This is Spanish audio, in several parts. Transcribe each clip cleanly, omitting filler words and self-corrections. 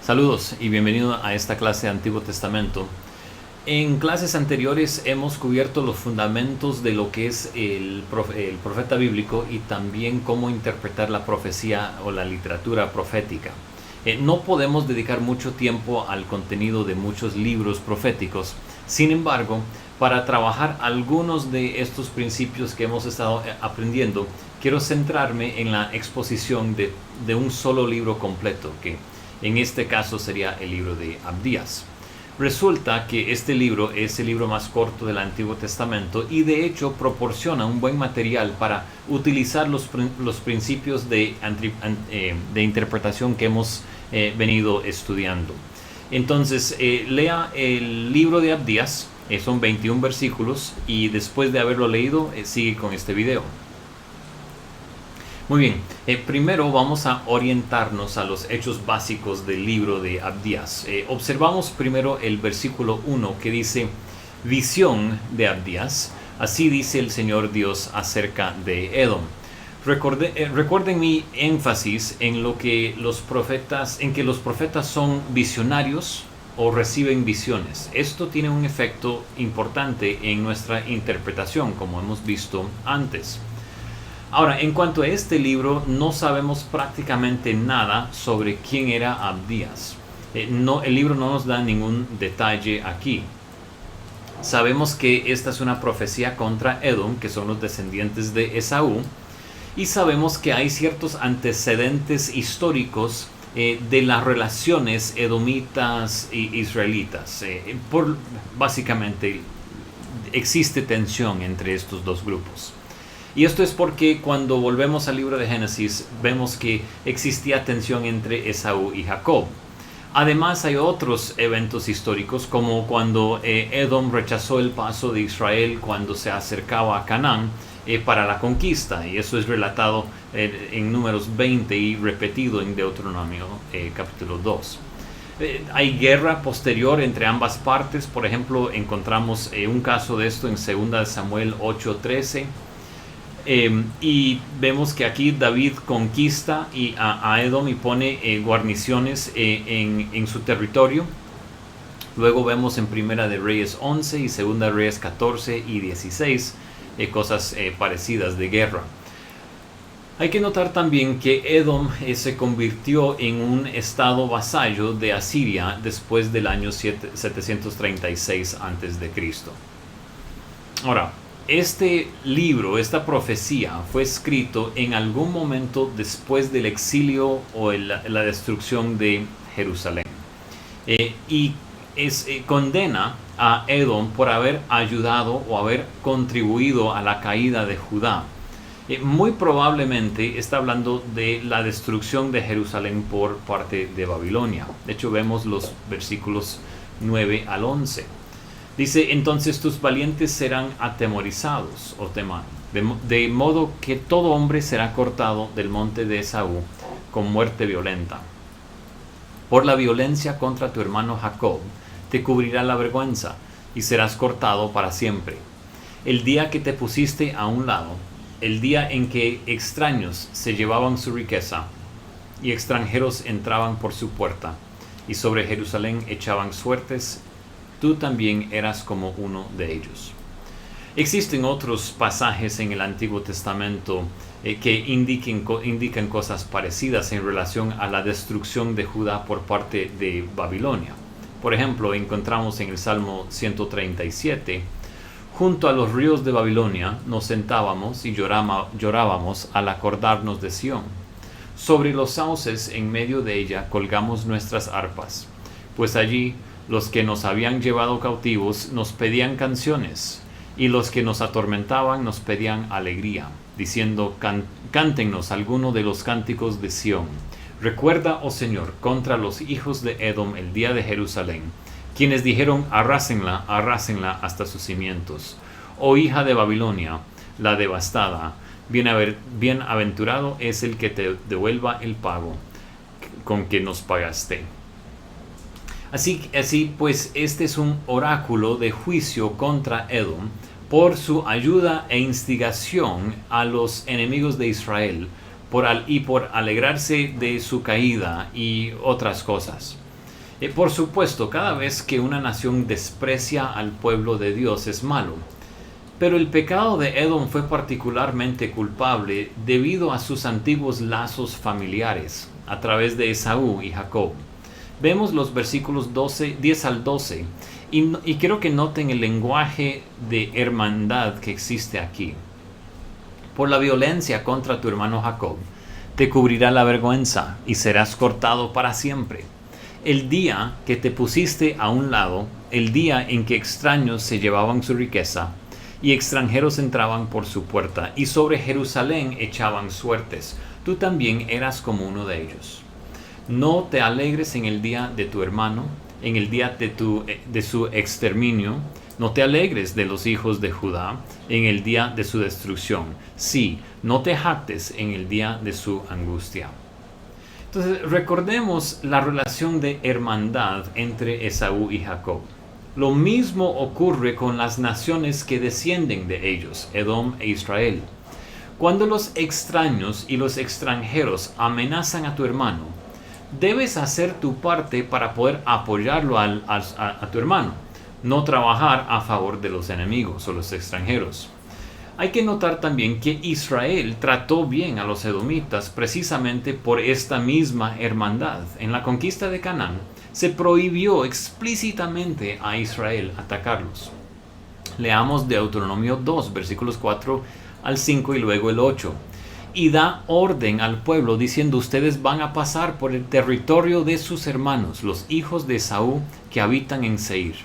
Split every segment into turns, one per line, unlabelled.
Saludos y bienvenido a esta clase de Antiguo Testamento. En clases anteriores hemos cubierto los fundamentos de lo que es el profeta bíblico y también cómo interpretar la profecía o la literatura profética. No podemos dedicar mucho tiempo al contenido de muchos libros proféticos. Sin embargo, para trabajar algunos de estos principios que hemos estado aprendiendo, quiero centrarme en la exposición de un solo libro completo, que en este caso sería el libro de Abdías. Resulta que este libro es el libro más corto del Antiguo Testamento y de hecho proporciona un buen material para utilizar los principios de interpretación que hemos venido estudiando. Entonces, lea el libro de Abdías, son 21 versículos, y después de haberlo leído, sigue con este video. Muy bien, primero vamos a orientarnos a los hechos básicos del libro de Abdías. Observamos primero el versículo 1 que dice: visión de Abdías, así dice el Señor Dios acerca de Edom. Recuerden mi énfasis en que los profetas son visionarios o reciben visiones. Esto tiene un efecto importante en nuestra interpretación, como hemos visto antes. Ahora, en cuanto a este libro, no sabemos prácticamente nada sobre quién era Abdías. El libro no nos da ningún detalle aquí. Sabemos que esta es una profecía contra Edom, que son los descendientes de Esaú, y sabemos que hay ciertos antecedentes históricos de las relaciones edomitas e israelitas. Básicamente, existe tensión entre estos dos grupos. Y esto es porque cuando volvemos al libro de Génesis vemos que existía tensión entre Esaú y Jacob. Además hay otros eventos históricos como cuando Edom rechazó el paso de Israel cuando se acercaba a Canaán para la conquista. Y eso es relatado en Números 20 y repetido en Deuteronomio capítulo 2. Hay guerra posterior entre ambas partes. Por ejemplo, encontramos un caso de esto en 2 Samuel 8:13. Y vemos que aquí David conquista a Edom y pone guarniciones en su territorio. Luego vemos en Primera de Reyes 11 y Segunda de Reyes 14 y 16 cosas parecidas de guerra. Hay que notar también que Edom se convirtió en un estado vasallo de Asiria después del año 736 a.C. Ahora, este libro, esta profecía, fue escrito en algún momento después del exilio o la destrucción de Jerusalén. Y condena a Edom por haber ayudado o haber contribuido a la caída de Judá. Muy probablemente está hablando de la destrucción de Jerusalén por parte de Babilonia. De hecho, vemos los versículos 9 al 11. Dice: entonces tus valientes serán atemorizados, de modo que todo hombre será cortado del monte de Esaú con muerte violenta. Por la violencia contra tu hermano Jacob te cubrirá la vergüenza y serás cortado para siempre. El día que te pusiste a un lado, el día en que extraños se llevaban su riqueza y extranjeros entraban por su puerta y sobre Jerusalén echaban suertes, tú también eras como uno de ellos. Existen otros pasajes en el Antiguo Testamento que indican cosas parecidas en relación a la destrucción de Judá por parte de Babilonia. Por ejemplo, encontramos en el Salmo 137: junto a los ríos de Babilonia nos sentábamos y llorábamos al acordarnos de Sión. Sobre los sauces en medio de ella colgamos nuestras arpas, pues allí los que nos habían llevado cautivos nos pedían canciones, y los que nos atormentaban nos pedían alegría, diciendo: cántennos alguno de los cánticos de Sión. Recuerda, oh Señor, contra los hijos de Edom el día de Jerusalén, quienes dijeron: arrásenla, arrásenla hasta sus cimientos. Oh hija de Babilonia, la devastada, bienaventurado es el que te devuelva el pago con que nos pagaste. Así pues, este es un oráculo de juicio contra Edom por su ayuda e instigación a los enemigos de Israel, por alegrarse de su caída y otras cosas. Por supuesto, cada vez que una nación desprecia al pueblo de Dios es malo. Pero el pecado de Edom fue particularmente culpable debido a sus antiguos lazos familiares a través de Esaú y Jacob. Vemos los versículos 10 al 12 y quiero que noten el lenguaje de hermandad que existe aquí. Por la violencia contra tu hermano Jacob, te cubrirá la vergüenza y serás cortado para siempre. El día que te pusiste a un lado, el día en que extraños se llevaban su riqueza, y extranjeros entraban por su puerta, y sobre Jerusalén echaban suertes. Tú también eras como uno de ellos. No te alegres en el día de tu hermano, en el día de su exterminio. No te alegres de los hijos de Judá, en el día de su destrucción. Sí, no te jactes en el día de su angustia. Entonces, recordemos la relación de hermandad entre Esaú y Jacob. Lo mismo ocurre con las naciones que descienden de ellos, Edom e Israel. Cuando los extraños y los extranjeros amenazan a tu hermano, debes hacer tu parte para poder apoyarlo a tu hermano, no trabajar a favor de los enemigos o los extranjeros. Hay que notar también que Israel trató bien a los edomitas precisamente por esta misma hermandad. En la conquista de Canaán, se prohibió explícitamente a Israel atacarlos. Leamos Deuteronomio 2, versículos 4 al 5 y luego el 8. Y da orden al pueblo diciendo: ustedes van a pasar por el territorio de sus hermanos, los hijos de Esaú que habitan en Seir.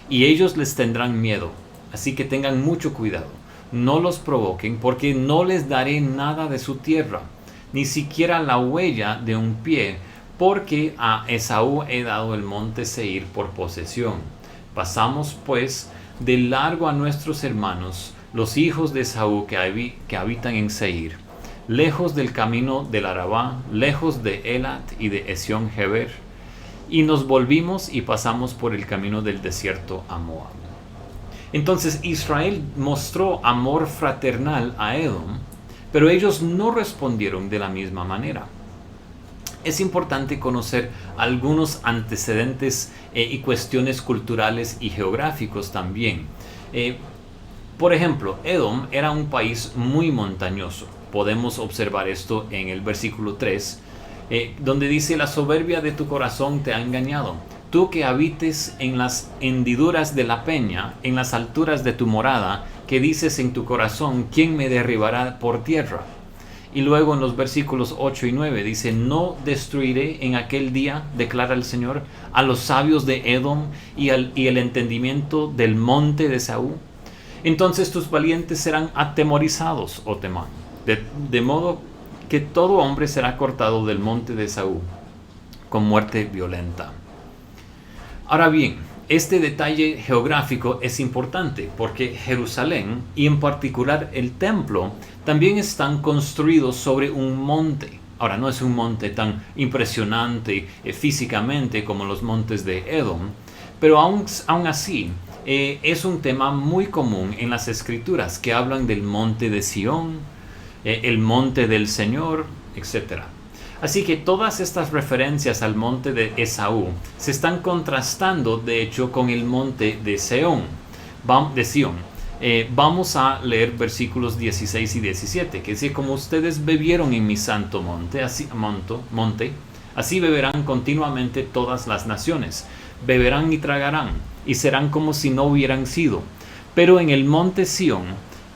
Y ellos les tendrán miedo, así que tengan mucho cuidado. No los provoquen, porque no les daré nada de su tierra, ni siquiera la huella de un pie, porque a Esaú he dado el monte Seir por posesión. Pasamos pues de largo a nuestros hermanos, los hijos de Esaú que habitan en Seir, lejos del camino del Arabá, lejos de Elat y de Esión Geber, y nos volvimos y pasamos por el camino del desierto a Moab. Entonces Israel mostró amor fraternal a Edom, pero ellos no respondieron de la misma manera. Es importante conocer algunos antecedentes y cuestiones culturales y geográficos también. Por ejemplo, Edom era un país muy montañoso. Podemos observar esto en el versículo 3, donde dice: la soberbia de tu corazón te ha engañado. Tú que habites en las hendiduras de la peña, en las alturas de tu morada, que dices en tu corazón: ¿quién me derribará por tierra? Y luego en los versículos 8 y 9 dice: no destruiré en aquel día, declara el Señor, a los sabios de Edom y el entendimiento del monte de Esaú. Entonces tus valientes serán atemorizados, oh Temán, de modo que todo hombre será cortado del monte de Esaú con muerte violenta. Ahora bien, este detalle geográfico es importante porque Jerusalén, y en particular el templo, también están construidos sobre un monte. Ahora, no es un monte tan impresionante físicamente como los montes de Edom, pero aún así es un tema muy común en las escrituras que hablan del monte de Sión, el monte del Señor, etc. Así que todas estas referencias al monte de Esaú se están contrastando, de hecho, con el monte de Sión. Vamos a leer versículos 16 y 17, que dice: como ustedes bebieron en mi santo monte, así beberán continuamente todas las naciones. Beberán y tragarán, y serán como si no hubieran sido. Pero en el monte Sión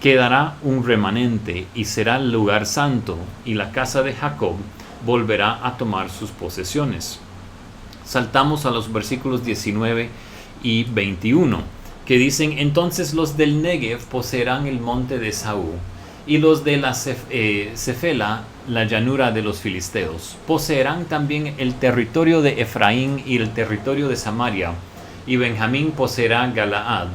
quedará un remanente, y será el lugar santo, y la casa de Jacob volverá a tomar sus posesiones. Saltamos a los versículos 19 y 21, que dicen: entonces los del Negev poseerán el monte de Esaú, y los de la Cefela, la llanura de los filisteos, poseerán también el territorio de Efraín y el territorio de Samaria, y Benjamín poseerá Galaad.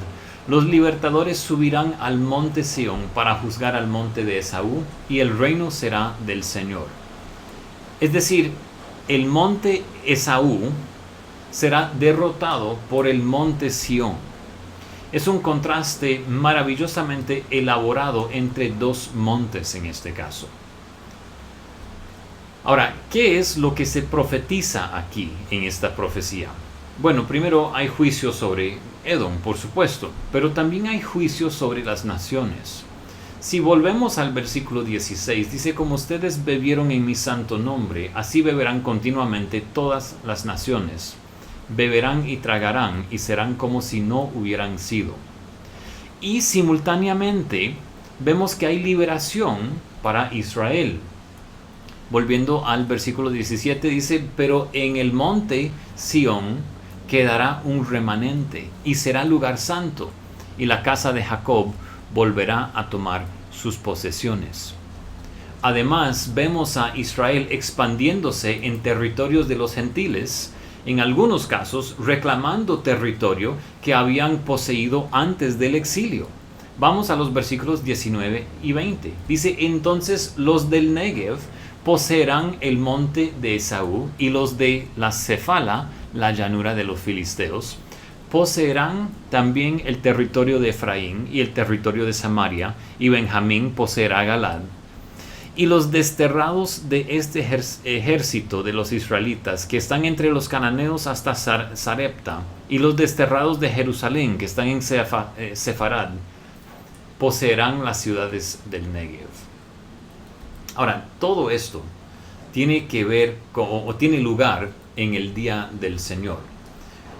Los libertadores subirán al monte Sión para juzgar al monte de Esaú, y el reino será del Señor. Es decir, el monte Esaú será derrotado por el monte Sión. Es un contraste maravillosamente elaborado entre dos montes en este caso. Ahora, ¿qué es lo que se profetiza aquí en esta profecía? Bueno, primero hay juicio sobre Edom, por supuesto, pero también hay juicio sobre las naciones. Si volvemos al versículo 16, dice: como ustedes bebieron en mi santo nombre, así beberán continuamente todas las naciones. Beberán y tragarán y serán como si no hubieran sido. Y simultáneamente vemos que hay liberación para Israel. Volviendo al versículo 17, dice: pero en el monte Sión quedará un remanente y será lugar santo, y la casa de Jacob volverá a tomar sus posesiones. Además, vemos a Israel expandiéndose en territorios de los gentiles, en algunos casos reclamando territorio que habían poseído antes del exilio. Vamos a los versículos 19 y 20. Dice: entonces los del Negev poseerán el monte de Esaú, y los de la Cefala, la llanura de los filisteos, poseerán también el territorio de Efraín y el territorio de Samaria, y Benjamín poseerá Galad. Y los desterrados de este ejército de los israelitas, que están entre los cananeos hasta Sarepta, y los desterrados de Jerusalén, que están en Sefarad, poseerán las ciudades del Negev. Ahora, todo esto tiene que ver o tiene lugar en el día del Señor.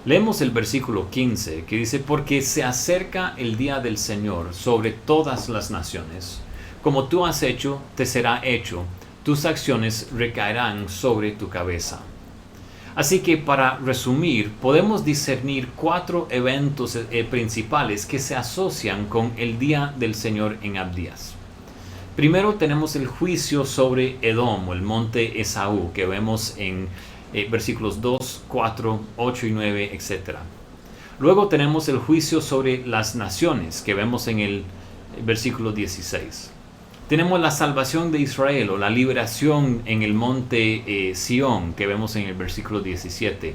Leemos el versículo 15, que dice: porque se acerca el día del Señor sobre todas las naciones. Como tú has hecho, te será hecho. Tus acciones recaerán sobre tu cabeza. Así que, para resumir, podemos discernir 4 eventos principales que se asocian con el día del Señor en Abdías. Primero tenemos el juicio sobre Edom, o el monte Esaú, que vemos en versículos 2, 4, 8 y 9, etc. Luego tenemos el juicio sobre las naciones, que vemos en el versículo 16. Tenemos la salvación de Israel, o la liberación en el monte Sión, que vemos en el versículo 17.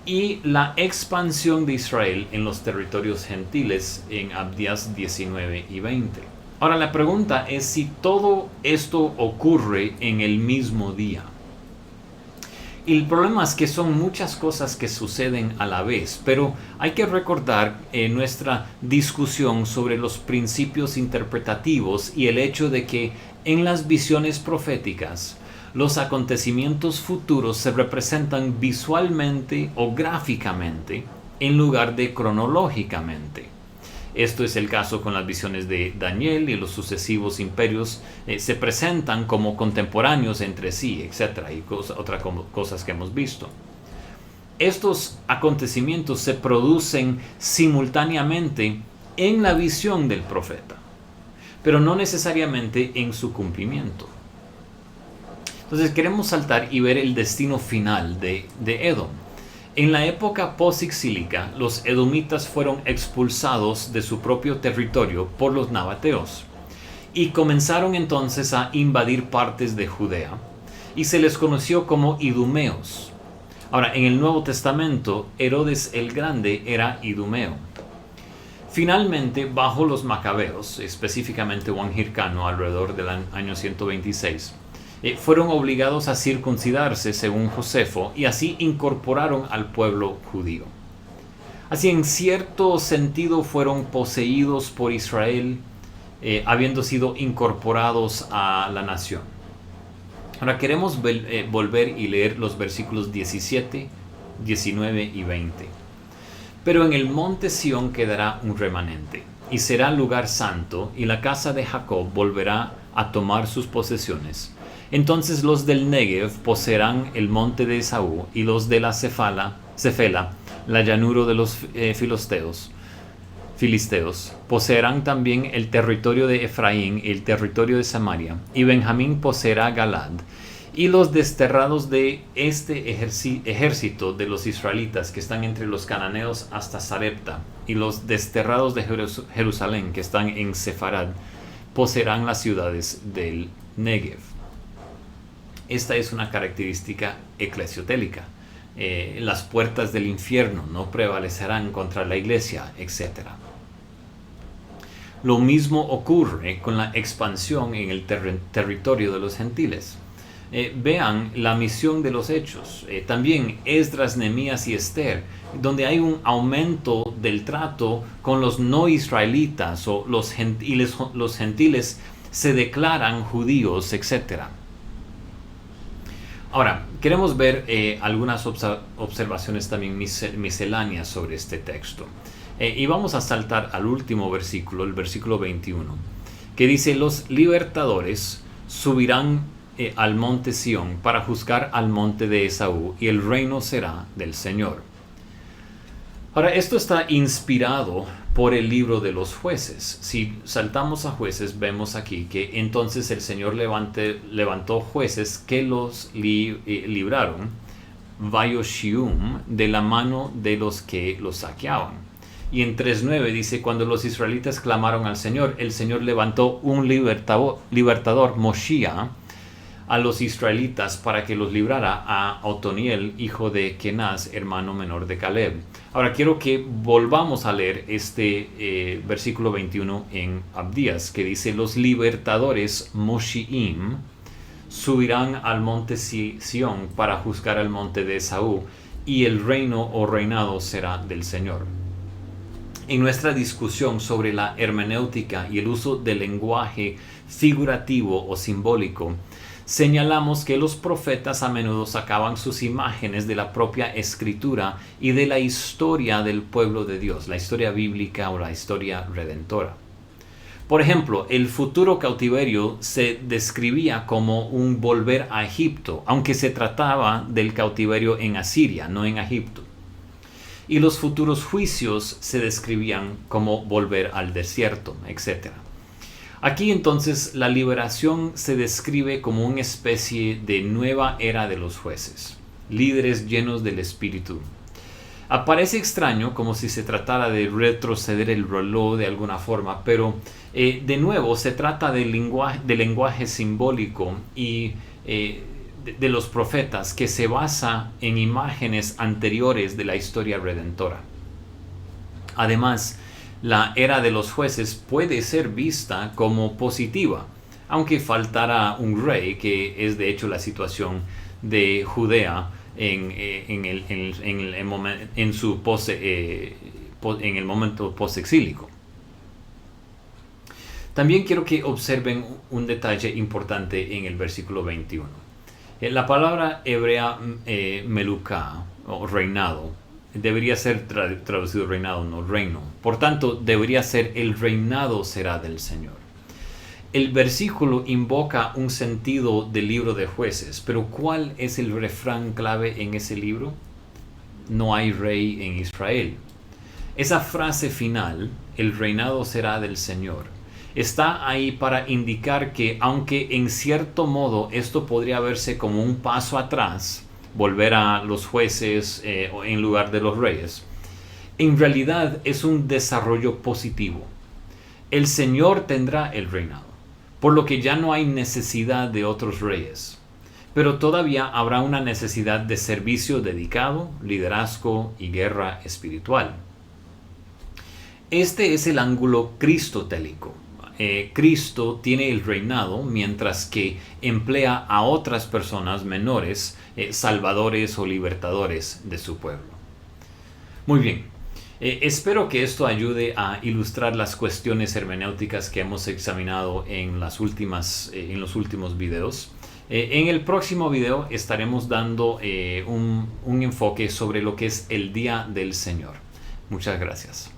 Y la expansión de Israel en los territorios gentiles en Abdías 19 y 20. Ahora, la pregunta es si todo esto ocurre en el mismo día. Y el problema es que son muchas cosas que suceden a la vez, pero hay que recordar nuestra discusión sobre los principios interpretativos y el hecho de que en las visiones proféticas los acontecimientos futuros se representan visualmente o gráficamente en lugar de cronológicamente. Esto es el caso con las visiones de Daniel, y los sucesivos imperios se presentan como contemporáneos entre sí, etc. Y otras cosas que hemos visto. Estos acontecimientos se producen simultáneamente en la visión del profeta, pero no necesariamente en su cumplimiento. Entonces queremos saltar y ver el destino final de Edom. En la época post-exílica, los edomitas fueron expulsados de su propio territorio por los nabateos y comenzaron entonces a invadir partes de Judea, y se les conoció como idumeos. Ahora, en el Nuevo Testamento, Herodes el Grande era idumeo. Finalmente, bajo los macabeos, específicamente Juan Hircano, alrededor del año 126, fueron obligados a circuncidarse según Josefo, y así incorporaron al pueblo judío. Así, en cierto sentido, fueron poseídos por Israel, habiendo sido incorporados a la nación. Ahora queremos volver y leer los versículos 17, 19 y 20. Pero en el monte Sión quedará un remanente, y será lugar santo, y la casa de Jacob volverá a tomar sus posesiones. Entonces los del Negev poseerán el monte de Esaú, y los de la Cefela, la llanura de los filisteos, poseerán también el territorio de Efraín y el territorio de Samaria, y Benjamín poseerá Galad. Y los desterrados de este ejército de los israelitas, que están entre los cananeos hasta Sarepta, y los desterrados de Jerusalén, que están en Sefarad, poseerán las ciudades del Negev. Esta es una característica eclesiotélica. Las puertas del infierno no prevalecerán contra la iglesia, etc. Lo mismo ocurre con la expansión en el territorio de los gentiles. vean la misión de los hechos. También Esdras, Nehemías y Esther, donde hay un aumento del trato con los no israelitas o los gentiles se declaran judíos, etc. Ahora, queremos ver algunas observaciones también misceláneas sobre este texto. Y vamos a saltar al último versículo, el versículo 21, que dice: los libertadores subirán al monte Sión para juzgar al monte de Esaú, y el reino será del Señor. Ahora, esto está inspirado por el libro de los jueces. Si saltamos a jueces, vemos aquí que entonces el Señor levantó jueces que los libraron, Vayoshium, de la mano de los que los saqueaban. Y en 3:9 dice: cuando los israelitas clamaron al Señor, el Señor levantó un libertador, Moshiach, a los israelitas para que los librara, a Otoniel, hijo de Kenaz, hermano menor de Caleb. Ahora quiero que volvamos a leer este versículo 21 en Abdías, que dice: los libertadores Moshiim subirán al monte Sión para juzgar al monte de Esaú, y el reino o reinado será del Señor. En nuestra discusión sobre la hermenéutica y el uso del lenguaje figurativo o simbólico, señalamos que los profetas a menudo sacaban sus imágenes de la propia escritura y de la historia del pueblo de Dios, la historia bíblica o la historia redentora. Por ejemplo, el futuro cautiverio se describía como un volver a Egipto, aunque se trataba del cautiverio en Asiria, no en Egipto. Y los futuros juicios se describían como volver al desierto, etc. Aquí entonces la liberación se describe como una especie de nueva era de los jueces, líderes llenos del Espíritu. Parece extraño, como si se tratara de retroceder el reloj de alguna forma, pero de nuevo se trata del lenguaje simbólico y de los profetas que se basa en imágenes anteriores de la historia redentora. Además, la era de los jueces puede ser vista como positiva, aunque faltará un rey, que es de hecho la situación de Judea en el momento post-exílico. También quiero que observen un detalle importante en el versículo 21. La palabra hebrea meluká, o reinado, debería ser traducido reinado, no reino. Por tanto, debería ser el reinado será del Señor. El versículo invoca un sentido del libro de jueces, pero ¿cuál es el refrán clave en ese libro? No hay rey en Israel. Esa frase final, el reinado será del Señor, está ahí para indicar que, aunque en cierto modo esto podría verse como un paso atrás, volver a los jueces en lugar de los reyes, en realidad es un desarrollo positivo. El Señor tendrá el reinado, por lo que ya no hay necesidad de otros reyes, pero todavía habrá una necesidad de servicio dedicado, liderazgo y guerra espiritual. Este es el ángulo cristotélico. Cristo tiene el reinado mientras que emplea a otras personas menores, salvadores o libertadores de su pueblo. Muy bien, espero que esto ayude a ilustrar las cuestiones hermenéuticas que hemos examinado en los últimos videos. En el próximo video estaremos dando un enfoque sobre lo que es el Día del Señor. Muchas gracias.